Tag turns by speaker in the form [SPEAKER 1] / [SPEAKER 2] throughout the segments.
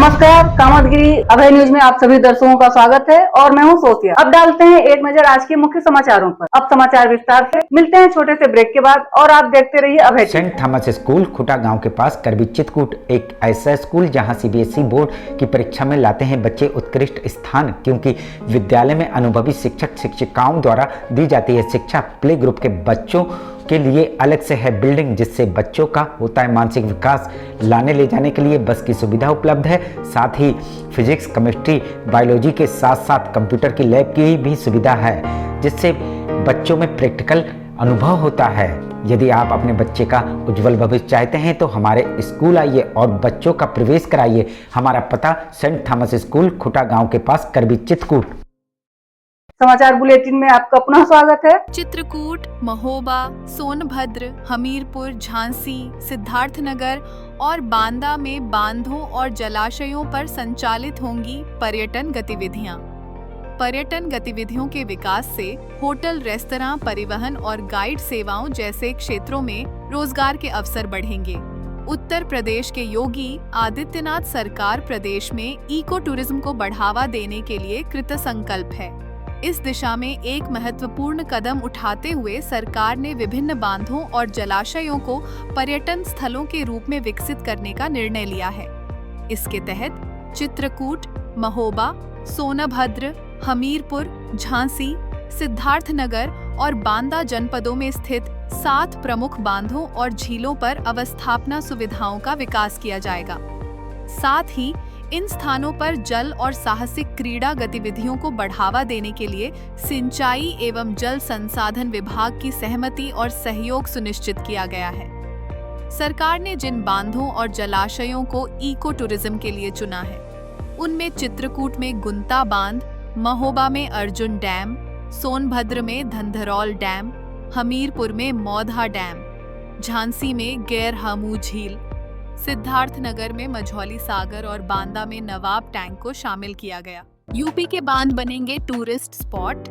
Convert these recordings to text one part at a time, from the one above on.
[SPEAKER 1] नमस्कार, कामतगिरी अभय न्यूज में आप सभी दर्शकों का स्वागत है और मैं हूं सोफिया। अब डालते हैं एक नजर आज के मुख्य समाचारों पर। अब समाचार विस्तार से। मिलते हैं छोटे से ब्रेक के बाद और आप देखते रहिए अभय।
[SPEAKER 2] सेंट थॉमस स्कूल खुटा गांव के पास करबी चित्रकूट एक ऐसा स्कूल जहां सीबीएसई बोर्ड की परीक्षा में लाते हैं बच्चे उत्कृष्ट स्थान, क्योंकि विद्यालय में अनुभवी शिक्षक शिक्षिकाओं द्वारा दी जाती है शिक्षा। प्ले ग्रुप के बच्चों के लिए अलग से है बिल्डिंग, जिससे बच्चों का होता है मानसिक विकास। लाने ले जाने के लिए बस की सुविधा उपलब्ध है। साथ ही फिजिक्स, केमिस्ट्री, बायोलॉजी के साथ साथ कंप्यूटर की लैब की भी सुविधा है, जिससे बच्चों में प्रैक्टिकल अनुभव होता है। यदि आप अपने बच्चे का उज्जवल भविष्य चाहते हैं तो हमारे स्कूल आइए और बच्चों का प्रवेश कराइए। हमारा पता सेंट थॉमस स्कूल खुटा गांव के पास करबी चित्रकूट।
[SPEAKER 1] समाचार बुलेटिन में आपका पुनः स्वागत है।
[SPEAKER 3] चित्रकूट, महोबा, सोनभद्र, हमीरपुर, झांसी, सिद्धार्थनगर और बांदा में बांधों और जलाशयों पर संचालित होंगी पर्यटन गतिविधियां। पर्यटन गतिविधियों के विकास से होटल, रेस्तरां, परिवहन और गाइड सेवाओं जैसे क्षेत्रों में रोजगार के अवसर बढ़ेंगे। उत्तर प्रदेश के योगी आदित्यनाथ सरकार प्रदेश में इको टूरिज्म को बढ़ावा देने के लिए कृतसंकल्प है। इस दिशा में एक महत्वपूर्ण कदम उठाते हुए सरकार ने विभिन्न बांधों और जलाशयों को पर्यटन स्थलों के रूप में विकसित करने का निर्णय लिया है। इसके तहत चित्रकूट, महोबा, सोनभद्र, हमीरपुर, झांसी, सिद्धार्थनगर और बांदा जनपदों में स्थित 7 प्रमुख बांधों और झीलों पर अवस्थापना सुविधाओं का विकास किया जाएगा। साथ ही इन स्थानों पर जल और साहसिक क्रीड़ा गतिविधियों को बढ़ावा देने के लिए सिंचाई एवं जल संसाधन विभाग की सहमति और सहयोग सुनिश्चित किया गया है। सरकार ने जिन बांधों और जलाशयों को इको टूरिज्म के लिए चुना है, उनमें चित्रकूट में गुंता बांध, महोबा में अर्जुन डैम, सोनभद्र में धंधरौल डैम, हमीरपुर में मौधा डैम, झांसी में गैर हमू झील, सिद्धार्थनगर में मझौली सागर और बांदा में नवाब टैंक को शामिल किया गया। यूपी के बांध बनेंगे टूरिस्ट स्पॉट।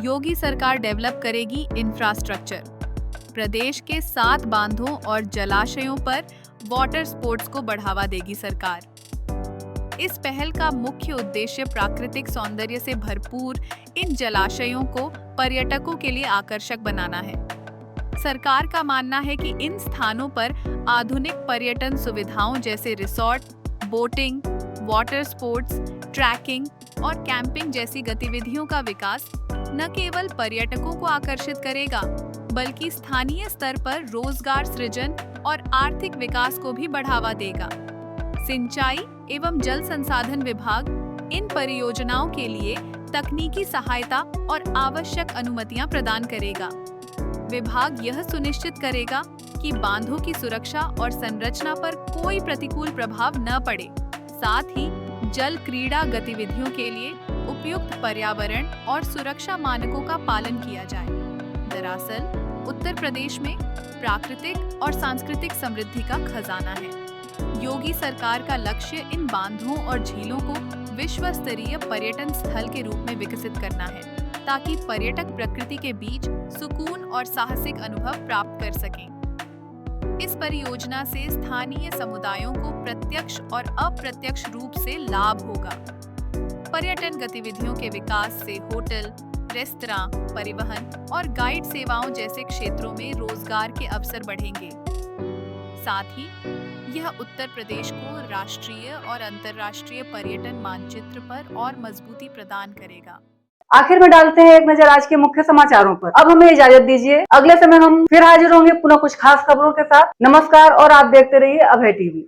[SPEAKER 3] योगी सरकार डेवलप करेगी इंफ्रास्ट्रक्चर। प्रदेश के 7 बांधों और जलाशयों पर वाटर स्पोर्ट्स को बढ़ावा देगी सरकार। इस पहल का मुख्य उद्देश्य प्राकृतिक सौंदर्य से भरपूर इन जलाशयों को पर्यटकों के लिए आकर्षक बनाना है। सरकार का मानना है कि इन स्थानों पर आधुनिक पर्यटन सुविधाओं जैसे resort, boating, water sports, trekking और कैंपिंग जैसी गतिविधियों का विकास न केवल पर्यटकों को आकर्षित करेगा, बल्कि स्थानीय स्तर पर रोजगार सृजन और आर्थिक विकास को भी बढ़ावा देगा। सिंचाई एवं जल संसाधन विभाग इन परियोजनाओं के लिए तकनीकी सहायता और आवश्यक अनुमतियां प्रदान करेगा। विभाग यह सुनिश्चित करेगा कि बांधों की सुरक्षा और संरचना पर कोई प्रतिकूल प्रभाव न पड़े। साथ ही जल क्रीड़ा गतिविधियों के लिए उपयुक्त पर्यावरण और सुरक्षा मानकों का पालन किया जाए। दरअसल उत्तर प्रदेश में प्राकृतिक और सांस्कृतिक समृद्धि का खजाना है। योगी सरकार का लक्ष्य इन बांधों और झीलों को विश्व स्तरीय पर्यटन स्थल के रूप में विकसित करना है, ताकि पर्यटक प्रकृति के बीच सुकून और साहसिक अनुभव प्राप्त कर सकें। इस परियोजना से स्थानीय समुदायों को प्रत्यक्ष और अप्रत्यक्ष रूप से लाभ होगा। पर्यटन गतिविधियों के विकास से होटल, रेस्तरां, परिवहन और गाइड सेवाओं जैसे क्षेत्रों में रोजगार के अवसर बढ़ेंगे। साथ ही यह उत्तर प्रदेश को राष्ट्रीय और अंतर्राष्ट्रीय पर्यटन मानचित्र पर और मजबूती प्रदान करेगा।
[SPEAKER 1] आखिर में डालते हैं एक नजर आज के मुख्य समाचारों पर। अब हमें इजाजत दीजिए। अगले समय हम फिर हाजिर होंगे पुनः कुछ खास खबरों के साथ। नमस्कार और आप देखते रहिए अभय टीवी।